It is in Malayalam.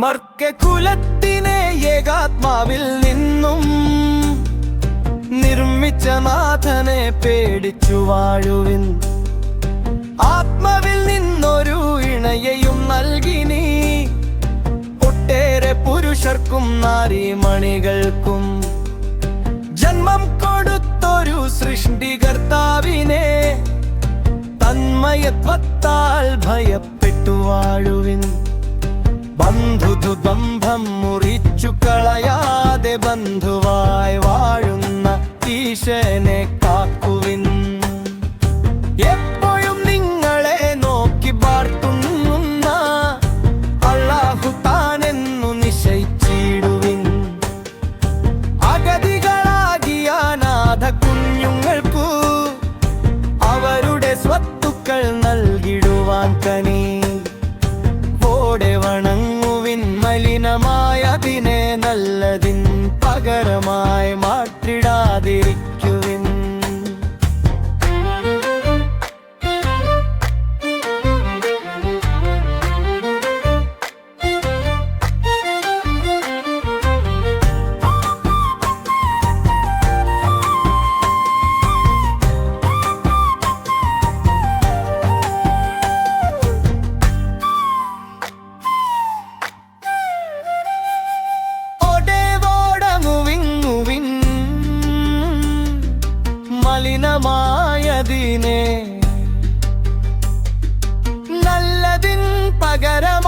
മർക്കകുലത്തിനെ ഏകാത്മാവിൽ നിന്നും നിർമ്മിച്ച നാഥനെ പേടിച്ചു വാഴുവിൻ. ആത്മാവിൽ നിന്നൊരു ഇണയെയും നൽകി നീ, ഒട്ടേറെ പുരുഷർക്കും നാരീമണികൾക്കും ജന്മം കൊടുത്തൊരു സൃഷ്ടികർത്താവിനെ തന്മയത്വത്താൽ ഭയപ്പെട്ടു വാഴുവിൻ. ബന്ധുബന്ധം മുറിച്ചു കളയാതെ ബന്ധുവായി വാഴുന്ന ഈശനെ കാക്കുവിൻ. എപ്പോഴും നിങ്ങളെ നോക്കി പാർത്തുന്ന അല്ലാഹു താനെന്നു നിശ്ചയിച്ചിടുവിൻ. അഗതികളാകിയ അനാഥ കുഞ്ഞുങ്ങൾക്കു അവരുടെ സ്വത്തുക്കൾ നൽകിടുവാൻ കനി ഓടെ വണങ്ങുവിൻ. മലിനമായതിനെ നല്ലതിൻ പകരമായി മാറ്റിടാതിരിക്കുവിൻ. മലിനമായതിനെ നല്ലതിൻ പകരം